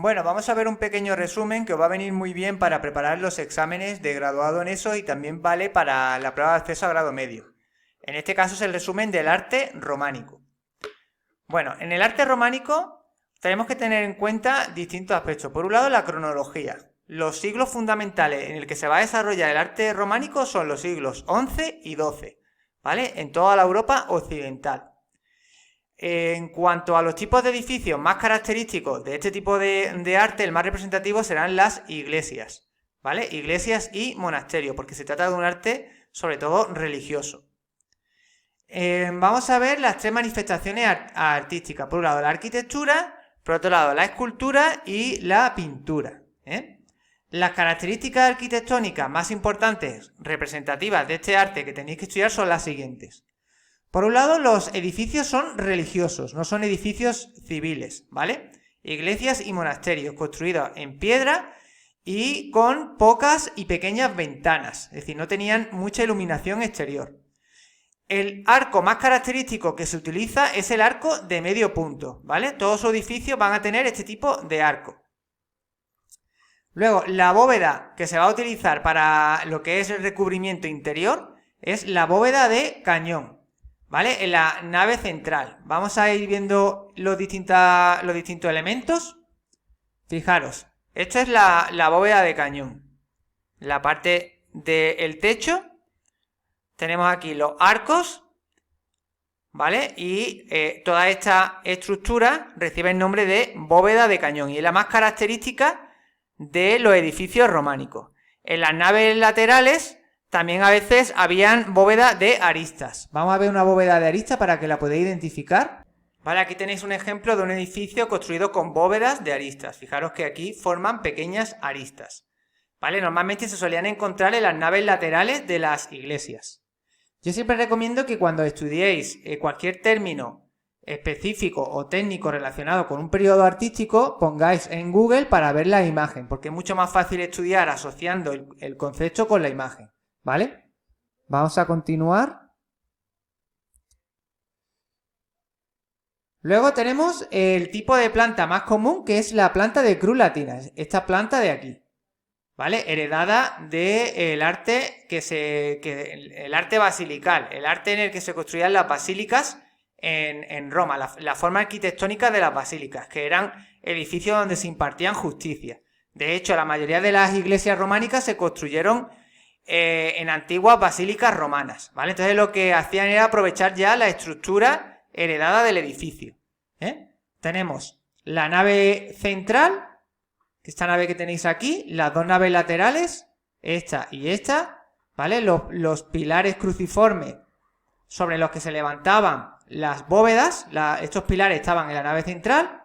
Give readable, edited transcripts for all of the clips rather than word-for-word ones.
Bueno, vamos a ver un pequeño resumen que os va a venir muy bien para preparar los exámenes de graduado en eso y también vale para la prueba de acceso a grado medio. En este caso es el resumen del arte románico. Bueno, en el arte románico tenemos que tener en cuenta distintos aspectos. Por un lado, la cronología. Los siglos fundamentales en el que se va a desarrollar el arte románico son los siglos XI y XII, ¿vale? En toda la Europa occidental. En cuanto a los tipos de edificios más característicos de este tipo de arte, el más representativo serán las iglesias, ¿vale? Iglesias y monasterios, porque se trata de un arte sobre todo religioso. Vamos a ver las tres manifestaciones artísticas. Por un lado la arquitectura, por otro lado la escultura y la pintura, Las características arquitectónicas más importantes, representativas de este arte que tenéis que estudiar son las siguientes. Por un lado, los edificios son religiosos, no son edificios civiles, ¿vale? Iglesias y monasterios construidos en piedra y con pocas y pequeñas ventanas, es decir, no tenían mucha iluminación exterior. El arco más característico que se utiliza es el arco de medio punto, ¿vale? Todos los edificios van a tener este tipo de arco. Luego, la bóveda que se va a utilizar para lo que es el recubrimiento interior es la bóveda de cañón, ¿vale? En la nave central. Vamos a ir viendo los distintos elementos. Fijaros, esta es la bóveda de cañón. La parte del techo. Tenemos aquí los arcos, ¿vale? Y toda esta estructura recibe el nombre de bóveda de cañón y es la más característica de los edificios románicos. En las naves laterales también a veces habían bóveda de aristas. Vamos a ver una bóveda de arista para que la podáis identificar. Vale, aquí tenéis un ejemplo de un edificio construido con bóvedas de aristas. Fijaros que aquí forman pequeñas aristas. Vale, normalmente se solían encontrar en las naves laterales de las iglesias. Yo siempre recomiendo que cuando estudiéis cualquier término específico o técnico relacionado con un periodo artístico, pongáis en Google para ver la imagen, porque es mucho más fácil estudiar asociando el concepto con la imagen, ¿vale? Vamos a continuar. Luego tenemos el tipo de planta más común, que es la planta de cruz latina, esta planta de aquí, ¿vale? Heredada del arte el arte basilical, el arte en el que se construían las basílicas en Roma, la forma arquitectónica de las basílicas, que eran edificios donde se impartían justicia. De hecho, la mayoría de las iglesias románicas se construyeron en antiguas basílicas romanas, ¿vale? Entonces lo que hacían era aprovechar ya la estructura heredada del edificio. Tenemos la nave central, esta nave que tenéis aquí, las dos naves laterales, esta y esta, ¿vale? Los pilares cruciformes sobre los que se levantaban las bóvedas, estos pilares estaban en la nave central.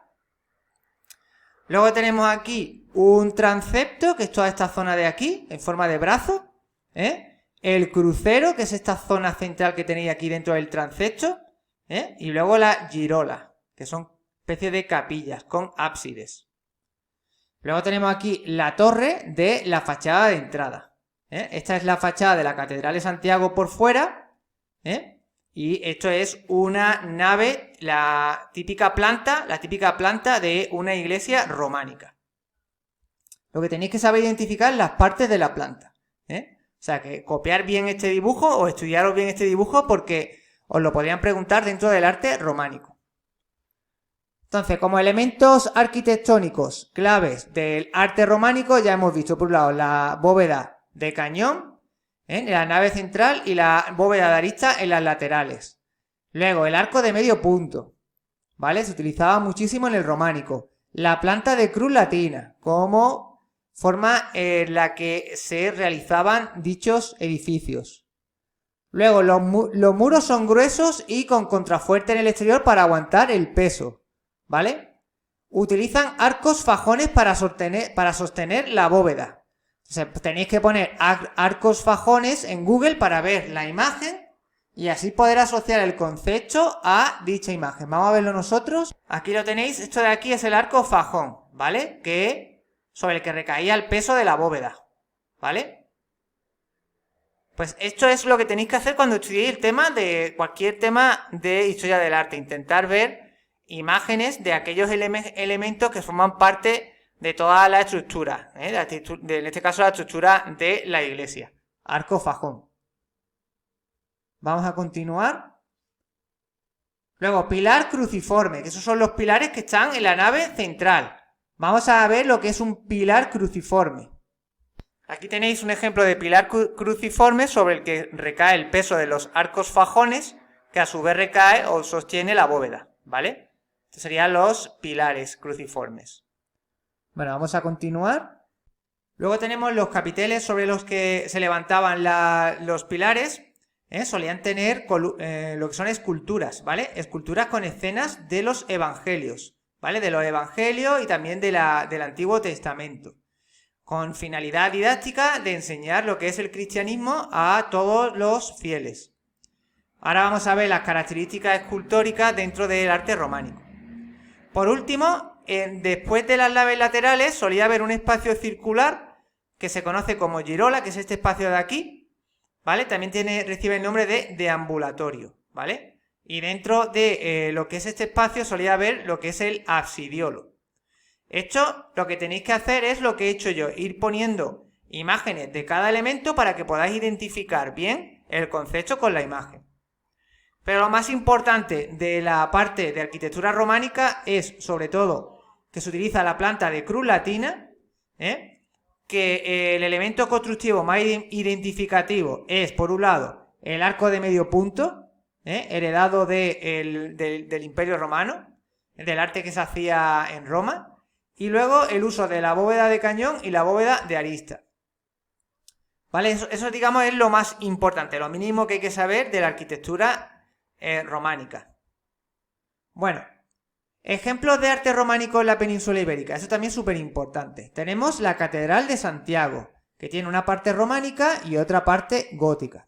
Luego tenemos aquí un transepto, que es toda esta zona de aquí, en forma de brazo, el crucero, que es esta zona central que tenéis aquí dentro del transepto, y luego la girola, que son especies de capillas con ábsides. Luego tenemos aquí la torre de la fachada de entrada. Esta es la fachada de la Catedral de Santiago por fuera, y esto es una nave, la típica planta de una iglesia románica. Lo que tenéis que saber identificar las partes de la planta. O sea, que copiar bien este dibujo o estudiaros bien este dibujo porque os lo podrían preguntar dentro del arte románico. Entonces, como elementos arquitectónicos claves del arte románico, ya hemos visto por un lado la bóveda de cañón, en la nave central y la bóveda de arista en las laterales. Luego, el arco de medio punto, ¿vale? Se utilizaba muchísimo en el románico. La planta de cruz latina, como forma en la que se realizaban dichos edificios. Luego, los muros son gruesos y con contrafuerte en el exterior para aguantar el peso, ¿vale? Utilizan arcos fajones para sostener la bóveda. O sea, tenéis que poner arcos fajones en Google para ver la imagen y así poder asociar el concepto a dicha imagen. Vamos a verlo nosotros. Aquí lo tenéis, esto de aquí es el arco fajón, ¿vale? Sobre el que recaía el peso de la bóveda, ¿vale? Pues esto es lo que tenéis que hacer cuando estudiéis cualquier tema de historia del arte. Intentar ver imágenes de aquellos elementos que forman parte de toda la estructura, en este caso la estructura de la iglesia. Arco fajón. Vamos a continuar. Luego, pilar cruciforme, que esos son los pilares que están en la nave central. Vamos a ver lo que es un pilar cruciforme. Aquí tenéis un ejemplo de pilar cruciforme sobre el que recae el peso de los arcos fajones, que a su vez recae o sostiene la bóveda, ¿vale? Estos serían los pilares cruciformes. Bueno, vamos a continuar. Luego tenemos los capiteles sobre los que se levantaban los pilares. Solían tener lo que son esculturas, ¿vale? Esculturas con escenas de los evangelios, ¿vale? De los evangelios y también del Antiguo Testamento, con finalidad didáctica de enseñar lo que es el cristianismo a todos los fieles. Ahora vamos a ver las características escultóricas dentro del arte románico. Por último, después de las naves laterales solía haber un espacio circular que se conoce como girola, que es este espacio de aquí, ¿vale? También recibe el nombre de deambulatorio, ¿vale? Y dentro de lo que es este espacio solía haber lo que es el absidiolo. Esto, lo que tenéis que hacer es lo que he hecho yo, ir poniendo imágenes de cada elemento para que podáis identificar bien el concepto con la imagen. Pero lo más importante de la parte de arquitectura románica es, sobre todo, que se utiliza la planta de cruz latina, que el elemento constructivo más identificativo es, por un lado, el arco de medio punto, heredado del Imperio Romano, del arte que se hacía en Roma, y luego el uso de la bóveda de cañón y la bóveda de arista. ¿Vale? Eso digamos, es lo más importante, lo mínimo que hay que saber de la arquitectura románica. Bueno, ejemplos de arte románico en la península ibérica, eso también es súper importante. Tenemos la Catedral de Santiago, que tiene una parte románica y otra parte gótica,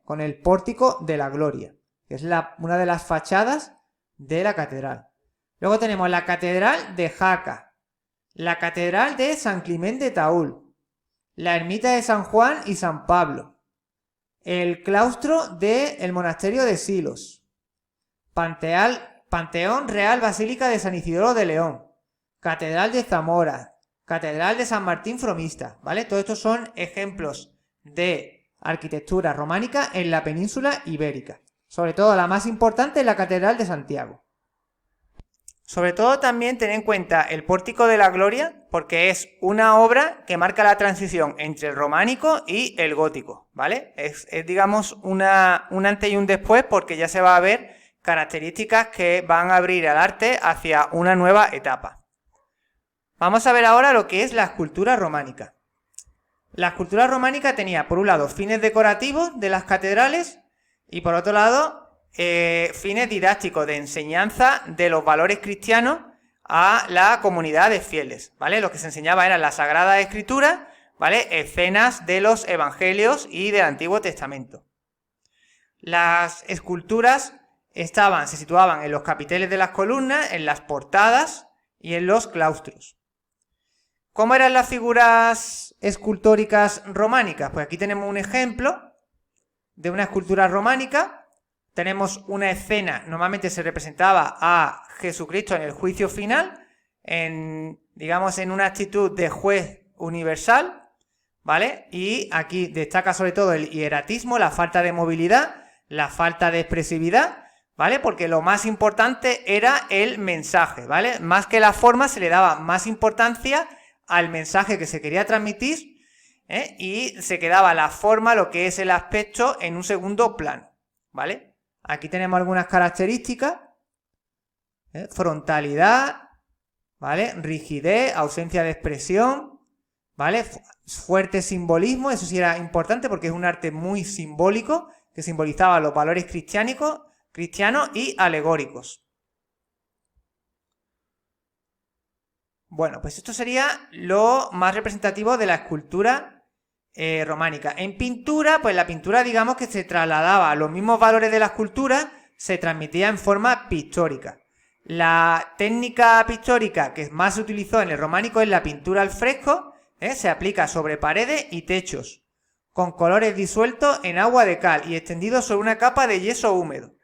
con el pórtico de la Gloria, que es una de las fachadas de la catedral. Luego tenemos la Catedral de Jaca, la Catedral de San Clement de Taúl, la Ermita de San Juan y San Pablo, el claustro del Monasterio de Silos, Panteón Real Basílica de San Isidoro de León, Catedral de Zamora, Catedral de San Martín Fromista, ¿vale? Todos estos son ejemplos de arquitectura románica en la península ibérica. Sobre todo la más importante es la Catedral de Santiago. Sobre todo también ten en cuenta el Pórtico de la Gloria, porque es una obra que marca la transición entre el románico y el gótico, ¿vale? Es digamos, un antes y un después, porque ya se va a ver características que van a abrir al arte hacia una nueva etapa. Vamos a ver ahora lo que es la escultura románica. La escultura románica tenía, por un lado, fines decorativos de las catedrales y, por otro lado, fines didácticos de enseñanza de los valores cristianos a la comunidad de fieles, ¿vale? Lo que se enseñaba eran la Sagrada Escritura, ¿vale? Escenas de los evangelios y del Antiguo Testamento. Las esculturas se situaban en los capiteles de las columnas, en las portadas y en los claustros. ¿Cómo eran las figuras escultóricas románicas? Pues aquí tenemos un ejemplo de una escultura románica. Tenemos una escena, normalmente se representaba a Jesucristo en el juicio final, digamos en una actitud de juez universal, ¿vale? Y aquí destaca sobre todo el hieratismo, la falta de movilidad, la falta de expresividad, ¿vale? Porque lo más importante era el mensaje, ¿vale? Más que la forma se le daba más importancia al mensaje que se quería transmitir, y se quedaba la forma, lo que es el aspecto, en un segundo plano, ¿vale? Aquí tenemos algunas características, frontalidad, ¿vale? Rigidez, ausencia de expresión, ¿vale? Fuerte simbolismo, eso sí era importante porque es un arte muy simbólico que simbolizaba los valores cristianos y alegóricos. Bueno, pues esto sería lo más representativo de la escultura románica. En pintura, pues la pintura digamos que se trasladaba los mismos valores de la escultura, se transmitía en forma pictórica. La técnica pictórica que más se utilizó en el románico es la pintura al fresco, se aplica sobre paredes y techos, con colores disueltos en agua de cal y extendidos sobre una capa de yeso húmedo.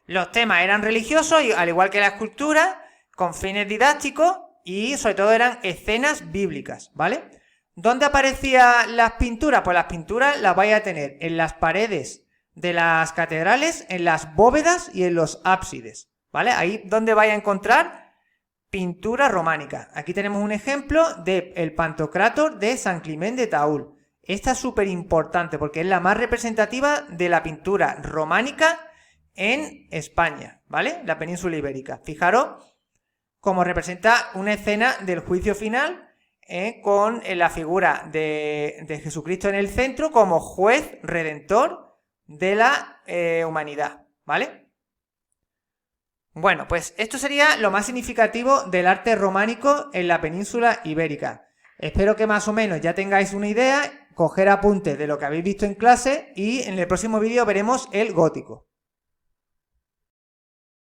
Los temas eran religiosos, al igual que la escultura, con fines didácticos y sobre todo eran escenas bíblicas, ¿vale? ¿Dónde aparecían las pinturas? Pues las pinturas las vais a tener en las paredes de las catedrales, en las bóvedas y en los ábsides, ¿vale? Ahí donde vais a encontrar pintura románica. Aquí tenemos un ejemplo del Pantocrátor de San Climent de Taúl. Esta es súper importante porque es la más representativa de la pintura románica en España, ¿vale? La península ibérica. Fijaros cómo representa una escena del juicio final, con la figura de Jesucristo en el centro como juez redentor de la humanidad, ¿vale? Bueno, pues esto sería lo más significativo del arte románico en la península ibérica. Espero que más o menos ya tengáis una idea, coger apuntes de lo que habéis visto en clase y en el próximo vídeo veremos el gótico.